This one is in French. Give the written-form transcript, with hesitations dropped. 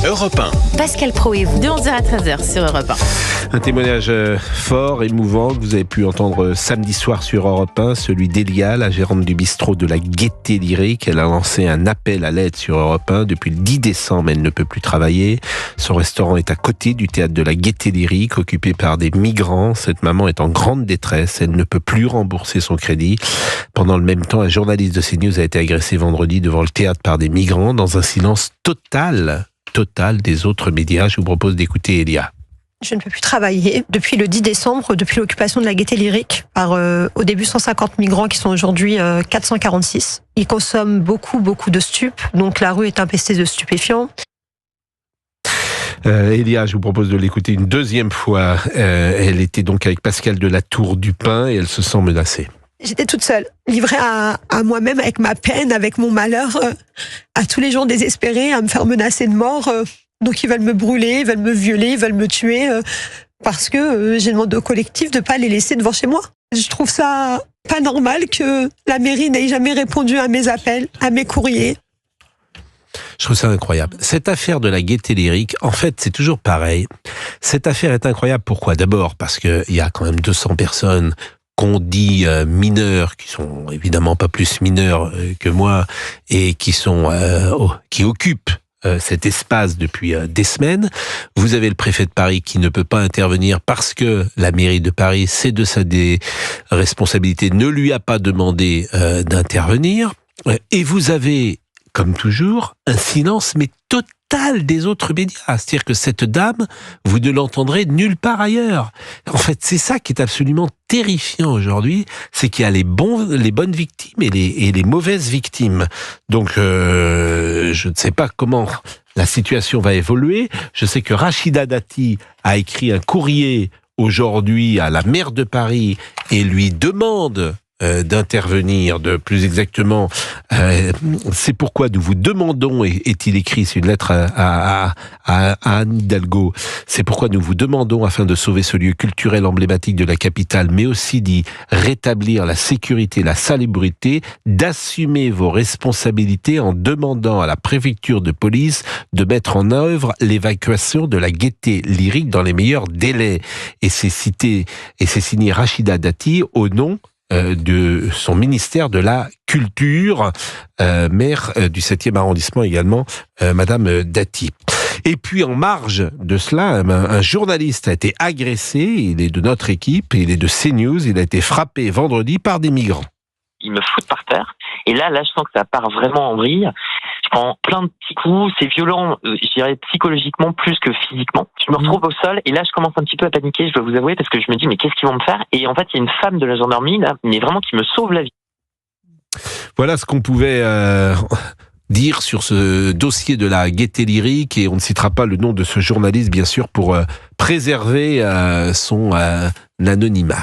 Europe 1. Pascal Praud et vous. De 11h à 13h sur Europe 1. Un témoignage fort, émouvant, que vous avez pu entendre samedi soir sur Europe 1, celui d'Elia, la gérante du bistrot de la Gaîté Lyrique. Elle a lancé un appel à l'aide sur Europe 1. Depuis le 10 décembre, elle ne peut plus travailler. Son restaurant est à côté du théâtre de la Gaîté Lyrique, occupé par des migrants. Cette maman est en grande détresse. Elle ne peut plus rembourser son crédit. Pendant le même temps, un journaliste de CNews a été agressé vendredi devant le théâtre par des migrants, dans un silence total des autres médias. Je vous propose d'écouter Elia. Je ne peux plus travailler depuis le 10 décembre, depuis l'occupation de la Gaîté Lyrique par au début 150 migrants qui sont aujourd'hui 446. Ils consomment beaucoup de stupes, donc la rue est infestée de stupéfiants. Elia, je vous propose de l'écouter une deuxième fois. Elle était donc avec Pascal de la Tour-du-Pin et elle se sent menacée. J'étais toute seule, livrée à moi-même, avec ma peine, avec mon malheur, à tous les gens désespérés, à me faire menacer de mort. Donc ils veulent me brûler, ils veulent me violer, ils veulent me tuer, parce que j'ai demandé au collectif de ne pas les laisser devant chez moi. Je trouve ça pas normal que la mairie n'ait jamais répondu à mes appels, à mes courriers. Je trouve ça incroyable. Cette affaire de la Gaîté Lyrique, en fait, c'est toujours pareil. Cette affaire est incroyable. Pourquoi ? D'abord, parce qu'il y a quand même 200 personnes qu'on dit mineurs, qui sont évidemment pas plus mineurs que moi, et qui occupent cet espace depuis des semaines. Vous avez le préfet de Paris qui ne peut pas intervenir parce que la mairie de Paris, c'est de sa responsabilité, ne lui a pas demandé d'intervenir. Et vous avez, comme toujours, un silence mais total des autres médias. C'est-à-dire que cette dame, vous ne l'entendrez nulle part ailleurs. En fait, c'est ça qui est absolument terrifiant aujourd'hui, c'est qu'il y a les bonnes victimes et les mauvaises victimes. Donc, je ne sais pas comment la situation va évoluer. Je sais que Rachida Dati a écrit un courrier aujourd'hui à la maire de Paris et lui demande d'intervenir, plus exactement, c'est pourquoi nous vous demandons, est-il écrit, c'est une lettre à Anne Hidalgo, c'est pourquoi nous vous demandons, afin de sauver ce lieu culturel emblématique de la capitale, mais aussi d'y rétablir la sécurité, la salubrité, d'assumer vos responsabilités en demandant à la préfecture de police de mettre en œuvre l'évacuation de la Gaîté Lyrique dans les meilleurs délais. Et c'est signé Rachida Dati au nom de son ministère de la Culture, maire du 7e arrondissement également, Madame Dati. Et puis en marge de cela, un journaliste a été agressé, il est de notre équipe, il est de CNews, il a été frappé vendredi par des migrants. Ils me foutent par terre, et là je sens que ça part vraiment en vrille. Je prends plein de petits coups, c'est violent, je dirais psychologiquement plus que physiquement. Je me retrouve au sol et là je commence un petit peu à paniquer, je dois vous avouer, parce que je me dis mais qu'est-ce qu'ils vont me faire ? Et en fait il y a une femme de la gendarmerie là, mais vraiment qui me sauve la vie. Voilà ce qu'on pouvait dire sur ce dossier de la Gaîté Lyrique, et on ne citera pas le nom de ce journaliste bien sûr pour préserver son anonymat.